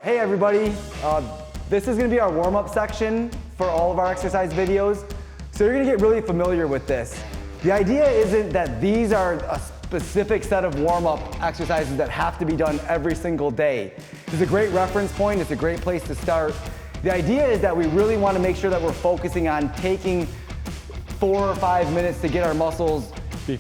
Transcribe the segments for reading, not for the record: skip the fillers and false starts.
Hey everybody, this is going to be our warm-up section for all of our exercise videos. So you're going to get really familiar with this. The idea isn't that these are a specific set of warm-up exercises that have to be done every single day. It's a great reference point, it's a great place to start. The idea is that we really want to make sure that we're focusing on taking 4 or 5 minutes to get our muscles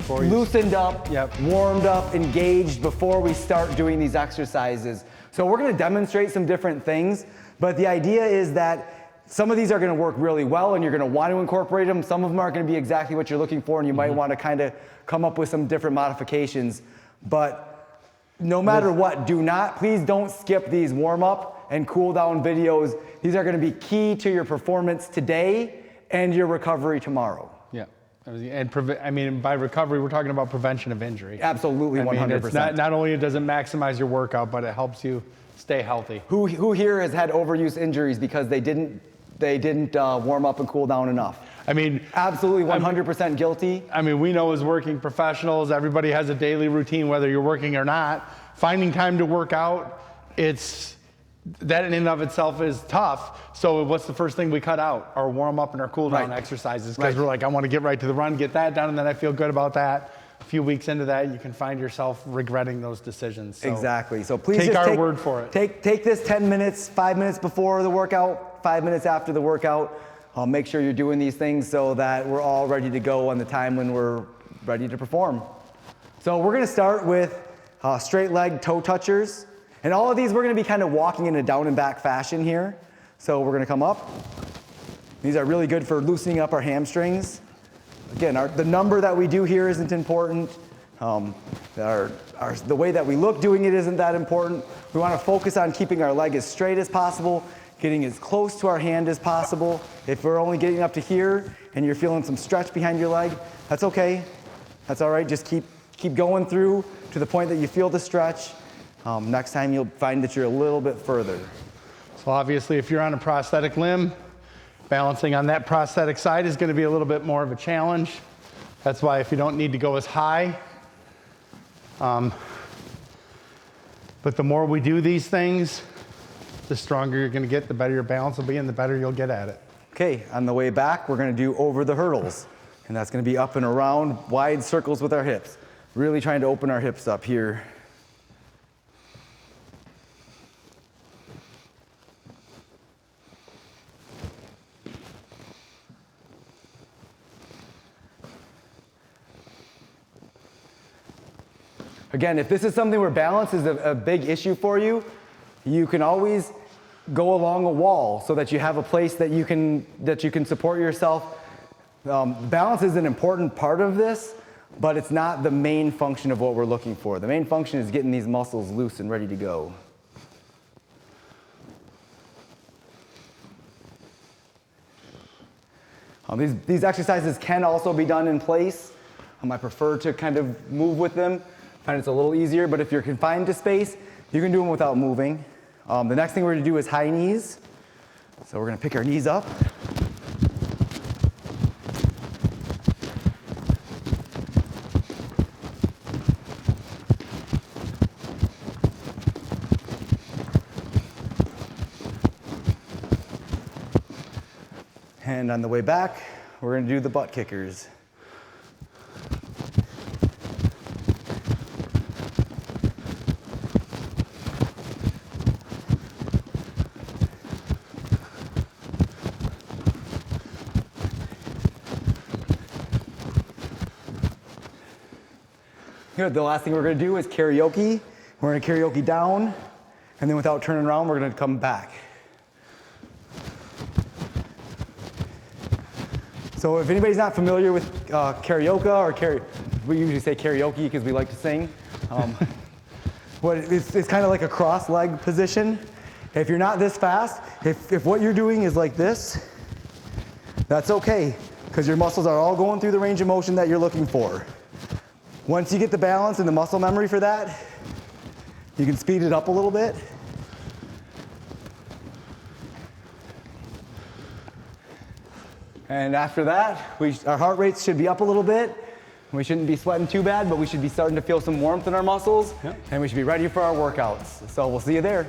loosened up, warmed up, engaged before we start doing these exercises. So we're going to demonstrate some different things, but the idea is that some of these are going to work really well and you're going to want to incorporate them. Some of them aren't going to be exactly what you're looking for and you might want to kind of come up with some different modifications. But no matter what, please don't skip these warm-up and cool-down videos. These are going to be key to your performance today and your recovery tomorrow. Yeah. And by recovery, we're talking about prevention of injury. Absolutely, 100%. It's not only does it maximize your workout, but it helps you stay healthy. Who here has had overuse injuries because they didn't warm up and cool down enough? I mean, absolutely 100% guilty. I mean, we know as working professionals, everybody has a daily routine, whether you're working or not. Finding time to work out, that in and of itself is tough. So what's the first thing we cut out? Our warm up and our cool down exercises, because we're like, I want to get right to the run, get that done, and then I feel good about that. A few weeks into that, you can find yourself regretting those decisions. So exactly. So please take our word for it. Take this 10 minutes, 5 minutes before the workout, 5 minutes after the workout. Make sure you're doing these things so that we're all ready to go on the time when we're ready to perform. So we're going to start with straight leg toe touchers. And all of these, we're going to be kind of walking in a down and back fashion here. So we're going to come up. These are really good for loosening up our hamstrings. Again, the number that we do here isn't important. The way that we look doing it isn't that important. We want to focus on keeping our leg as straight as possible, getting as close to our hand as possible. If we're only getting up to here and you're feeling some stretch behind your leg, that's okay. That's all right. Just keep going through to the point that you feel the stretch. Next time you'll find that you're a little bit further. So obviously if you're on a prosthetic limb, balancing on that prosthetic side is going to be a little bit more of a challenge. That's why if you don't need to go as high. But the more we do these things, the stronger you're going to get, the better your balance will be, and the better you'll get at it. Okay, on the way back, we're going to do over the hurdles. And that's going to be up and around, wide circles with our hips. Really trying to open our hips up here. Again, if this is something where balance is a big issue for you, you can always go along a wall so that you have a place that you can support yourself. Balance is an important part of this, but it's not the main function of what we're looking for. The main function is getting these muscles loose and ready to go. These exercises can also be done in place. I prefer to kind of move with them. I find it's a little easier, but if you're confined to space, you can do them without moving. The next thing we're going to do is high knees. So we're going to pick our knees up. And on the way back, we're going to do the butt kickers. Good. The last thing we're going to do is karaoke. We're going to karaoke down, and then without turning around, we're going to come back. So if anybody's not familiar with karaoke, we usually say karaoke because we like to sing. It's kind of like a cross-leg position. If you're not this fast, if what you're doing is like this, that's okay, because your muscles are all going through the range of motion that you're looking for. Once you get the balance and the muscle memory for that, you can speed it up a little bit. And after that, our heart rates should be up a little bit. We shouldn't be sweating too bad, but we should be starting to feel some warmth in our muscles, and we should be ready for our workouts. So we'll see you there.